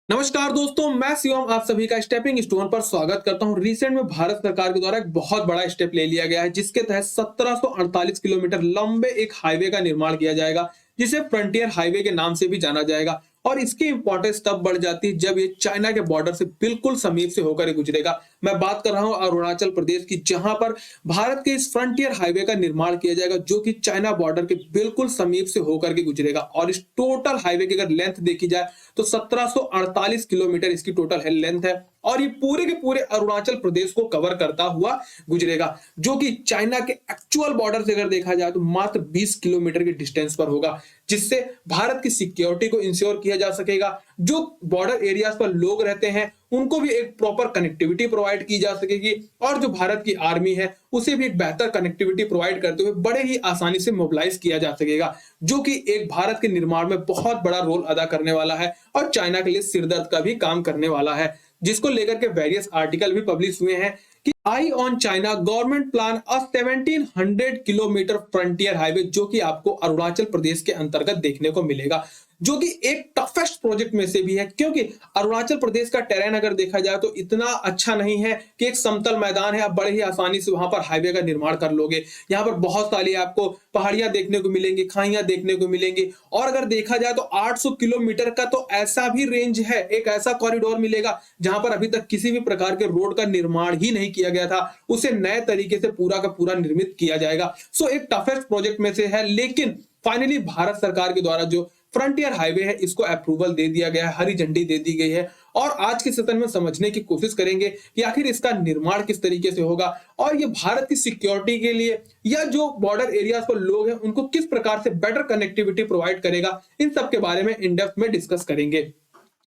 नमस्कार दोस्तों, मैं शिवम आप सभी का स्टेपिंग स्टोन पर स्वागत करता हूं। रिसेंट में भारत सरकार के द्वारा एक बहुत बड़ा स्टेप ले लिया गया है, जिसके तहत 1748 किलोमीटर लंबे एक हाईवे का निर्माण किया जाएगा, जिसे फ्रंटियर हाईवे के नाम से भी जाना जाएगा। और इसकी इंपॉर्टेंस तब बढ़ जाती है जब ये चाइना के बॉर्डर से बिल्कुल समीप से होकर गुजरेगा। मैं बात कर रहा हूं अरुणाचल प्रदेश की, जहां पर भारत के इस फ्रंटियर हाईवे का निर्माण किया जाएगा, जो कि चाइना बॉर्डर के बिल्कुल समीप से होकर के गुजरेगा। और इस टोटल हाईवे की अगर लेंथ देखी जाए तो 1748 किलोमीटर इसकी टोटल है लेंथ है। और ये पूरे के पूरे अरुणाचल प्रदेश को कवर करता हुआ गुजरेगा, जो कि चाइना के एक्चुअल बॉर्डर से अगर देखा जाए तो मात्र 20 किलोमीटर के डिस्टेंस पर होगा, जिससे भारत की सिक्योरिटी को इंश्योर किया जा सकेगा। जो बॉर्डर एरियाज पर लोग रहते हैं उनको भी एक प्रॉपर कनेक्टिविटी प्रोवाइड की जा सकेगी, और जो भारत की आर्मी है उसे भी एक बेहतर कनेक्टिविटी प्रोवाइड करते हुए बड़े ही आसानी से मोबिलाइज किया जा सकेगा, जो कि एक भारत के निर्माण में बहुत बड़ा रोल अदा करने वाला है और चाइना के लिए सिरदर्द का भी काम करने वाला है। जिसको लेकर के वेरियस आर्टिकल भी पब्लिश हुए हैं कि eye on China government plan a 1700 kilometre frontier highway, जो कि आपको अरुणाचल प्रदेश के अंतर्गत देखने को मिलेगा, जो कि एक टफेस्ट प्रोजेक्ट में से भी है। क्योंकि अरुणाचल प्रदेश का टेरेन अगर देखा जाए तो इतना अच्छा नहीं है कि एक समतल मैदान है, आप बड़े ही आसानी से वहां पर हाईवे का निर्माण कर लोगे। यहाँ पर बहुत सारी आपको पहाड़ियां देखने को मिलेंगी, खाइयां देखने को मिलेंगी। और अगर देखा जाए तो 800 किलोमीटर का तो ऐसा भी रेंज है, एक ऐसा कॉरिडोर मिलेगा जहां पर अभी तक किसी भी प्रकार के रोड का निर्माण ही नहीं किया गया था, उसे नए तरीके से पूरा का पूरा निर्मित किया जाएगा। सो एक टफेस्ट प्रोजेक्ट में से है, लेकिन फाइनली भारत सरकार के द्वारा जो फ्रंटियर हाईवे है इसको अप्रूवल दे दिया गया है, हरी झंडी दे दी गई है। और आज के सेशन में समझने की कोशिश करेंगे कि आखिर इसका निर्माण किस तरीके से होगा, और ये भारत की सिक्योरिटी के लिए या जो बॉर्डर एरियाज पर लोग हैं उनको किस प्रकार से बेटर कनेक्टिविटी प्रोवाइड करेगा, इन सब के बारे में इन डेप्थ में डिस्कस करेंगे।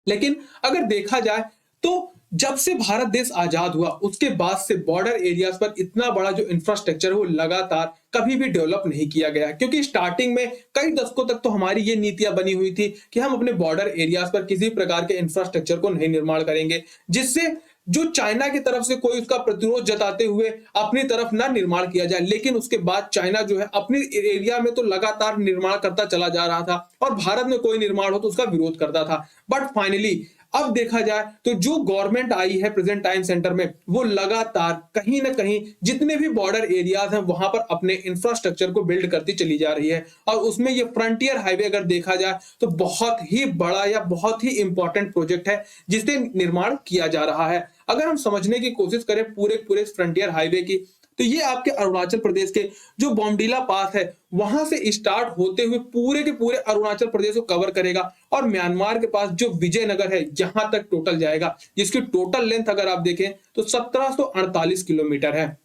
लेकिन अगर देखा जाए तो जब से भारत देश आजाद हुआ उसके बाद से बॉर्डर एरियाज पर इतना बड़ा जो इंफ्रास्ट्रक्चर है वो लगातार कभी भी डेवलप नहीं किया गया, क्योंकि स्टार्टिंग में कई दशकों तक तो हमारी ये नीतियां बनी हुई थी कि हम अपने बॉर्डर एरियाज पर किसी प्रकार के इंफ्रास्ट्रक्चर को नहीं निर्माण करेंगे, जिससे जो चाइना की तरफ से कोई उसका प्रतिरोध जताते हुए अपनी तरफ ना निर्माण किया जाए। लेकिन उसके बाद चाइना जो है अपने एरिया में तो लगातार निर्माण करता चला जा रहा था, और भारत में कोई निर्माण हो तो उसका विरोध करता था। बट फाइनली अब देखा जाए तो जो गवर्नमेंट आई है प्रेजेंट टाइम सेंटर में, वो लगातार कहीं ना कहीं जितने भी बॉर्डर एरियाज हैं वहां पर अपने इंफ्रास्ट्रक्चर को बिल्ड करती चली जा रही है। और उसमें ये फ्रंटियर हाईवे अगर देखा जाए तो बहुत ही बड़ा या बहुत ही इंपॉर्टेंट प्रोजेक्ट है जिससे निर्माण किया जा रहा है। अगर हम समझने की कोशिश करें पूरे पूरे फ्रंटियर हाईवे की, तो ये आपके अरुणाचल प्रदेश के जो बॉम्डीला पास है वहां से स्टार्ट होते हुए पूरे के पूरे अरुणाचल प्रदेश को कवर करेगा, और म्यांमार के पास जो विजयनगर है यहां तक टोटल जाएगा, जिसकी टोटल लेंथ अगर आप देखें तो 1748 किलोमीटर है।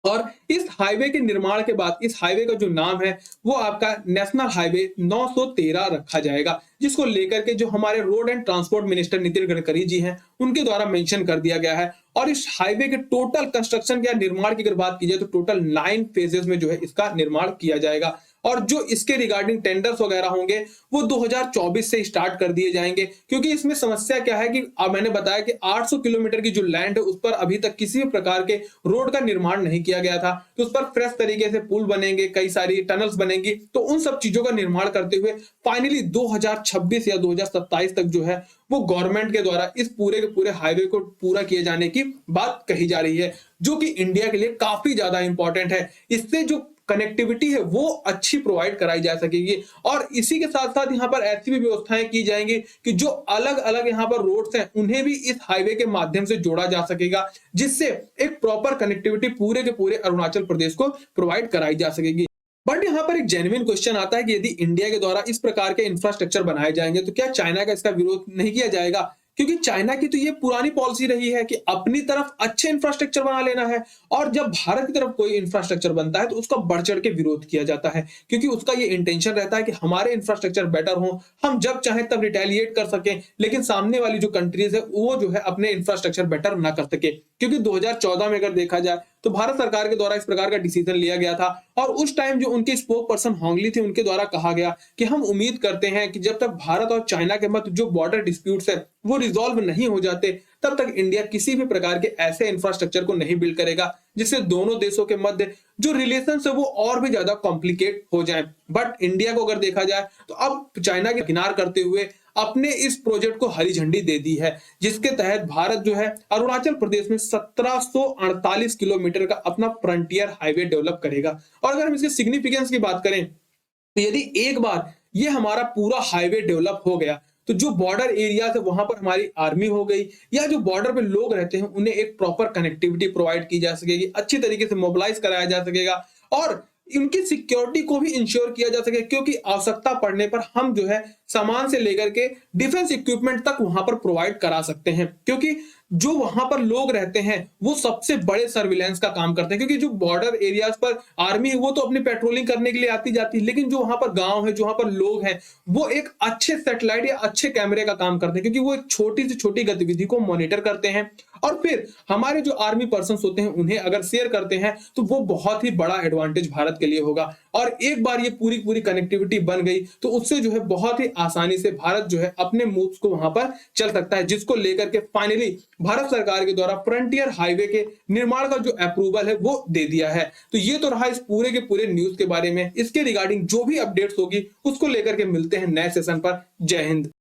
और इस हाईवे के निर्माण के बाद इस हाईवे का जो नाम है वो आपका नेशनल हाईवे 913 रखा जाएगा, जिसको लेकर के जो हमारे road and transport minister Nitin Gadkari ji हैं उनके द्वारा मेंशन कर दिया गया है। और इस हाईवे के टोटल कंस्ट्रक्शन या निर्माण की अगर बात की जाए तो टोटल 9 फेजेस में जो है इसका निर्माण किया जाएगा। और जो इसके रिगार्डिंग टेंडर्स वगैरह होंगे वो 2024 से स्टार्ट कर दिए जाएंगे, क्योंकि इसमें समस्या क्या है कि मैंने बताया कि 800 किलोमीटर की जो लैंड है उस पर अभी तक किसी भी प्रकार के रोड का निर्माण नहीं किया गया था। तो उस पर फ्रेश तरीके से पुल बनेंगे, कई सारी टनल्स बनेंगी, तो उन सब चीजों का निर्माण करते हुए फाइनली 2026 या 2027 तक जो है वो गवर्नमेंट के द्वारा इस पूरे के पूरे हाईवे को पूरा किए जाने की बात कही जा रही है, जो कि इंडिया के लिए काफी ज्यादा इंपॉर्टेंट है। इससे जो कनेक्टिविटी है वो अच्छी प्रोवाइड कराई जा सकेगी, और इसी के साथ साथ यहाँ पर ऐसी भी व्यवस्थाएं की जाएंगी कि जो अलग अलग यहाँ पर रोड्स हैं उन्हें भी इस हाईवे के माध्यम से जोड़ा जा सकेगा, जिससे एक प्रॉपर कनेक्टिविटी पूरे के पूरे अरुणाचल प्रदेश को प्रोवाइड कराई जा सकेगी। बट यहाँ पर एक जेन्युइन क्वेश्चन आता है कि यदि इंडिया के द्वारा इस प्रकार के इंफ्रास्ट्रक्चर बनाए जाएंगे तो क्या चाइना का इसका विरोध नहीं किया जाएगा? क्योंकि चाइना की तो ये पुरानी पॉलिसी रही है कि अपनी तरफ अच्छे इंफ्रास्ट्रक्चर बना लेना है, और जब भारत की तरफ कोई इंफ्रास्ट्रक्चर बनता है तो उसका बढ़ चढ़ के विरोध किया जाता है, क्योंकि उसका ये इंटेंशन रहता है कि हमारे इंफ्रास्ट्रक्चर बेटर हो, हम जब चाहें तब रिटेलिएट कर सकें, लेकिन सामने वाली जो कंट्रीज है वो जो है अपने इंफ्रास्ट्रक्चर बेटर ना कर सके। क्योंकि 2014 में अगर देखा जाए तो भारत सरकार के द्वारा इस प्रकार का डिसीजन लिया गया था, और उस टाइम जो उनके स्पोक पर्सन होंगली थे उनके द्वारा कहा गया कि हम उम्मीद करते हैं कि जब तक भारत और चाइना के मध्य जो बॉर्डर डिस्प्यूट्स है वो रिजॉल्व नहीं हो जाते तब तक इंडिया किसी भी प्रकार के ऐसे इंफ्रास्ट्रक्चर को नहीं बिल्ड करेगा जिससे दोनों देशों के मध्य जो रिलेशन है वो और भी ज्यादा कॉम्प्लिकेट हो जाए। बट इंडिया को अगर देखा जाए तो अब चाइना के किनार करते हुए अपने इस प्रोजेक्ट को हरी झंडी दे दी है, जिसके तहत भारत जो है अरुणाचल प्रदेश में 1748 किलोमीटर का अपना फ्रंटियर हाईवे डेवलप करेगा। और अगर हम इसके सिग्निफिकेंस की बात करें, तो यदि एक बार ये हमारा पूरा हाईवे डेवलप हो गया, तो जो बॉर्डर एरिया है वहां पर हमारी आर्मी हो गई या जो बॉर्डर पे लोग रहते हैं उन्हें एक प्रॉपर कनेक्टिविटी प्रोवाइड की जा सकेगी, अच्छी तरीके से मोबिलाइज कराया जा सकेगा और इनकी सिक्योरिटी को भी इंश्योर किया जा सके, क्योंकि आवश्यकता पड़ने पर हम जो है सामान से लेकर के डिफेंस इक्विपमेंट तक वहां पर प्रोवाइड करा सकते हैं, क्योंकि जो वहां पर लोग रहते हैं वो सबसे बड़े सर्विलेंस का काम करते हैं। क्योंकि जो बॉर्डर एरियाज पर आर्मी है वो तो अपनी पेट्रोलिंग करने के लिए आती जाती है, लेकिन जो वहां पर गांव है, जो वहां पर लोग हैं, वो एक अच्छे सैटेलाइट या अच्छे कैमरे का काम करते हैं, क्योंकि वो एक छोटी से छोटी गतिविधि को मॉनिटर करते हैं और फिर हमारे जो आर्मी पर्सन होते हैं उन्हें अगर शेयर करते हैं तो वो बहुत ही बड़ा एडवांटेज भारत के लिए होगा। और एक बार ये पूरी पूरी कनेक्टिविटी बन गई तो उससे जो है बहुत ही आसानी से भारत जो है अपने मूव्स को वहां पर चल सकता है, जिसको लेकर के फाइनली भारत सरकार के द्वारा फ्रंटियर हाईवे के निर्माण का जो अप्रूवल है वो दे दिया है। तो ये तो रहा इस पूरे के पूरे न्यूज के बारे में। इसके रिगार्डिंग जो भी अपडेट्स होगी उसको लेकर के मिलते हैं नए सेशन पर। जय हिंद।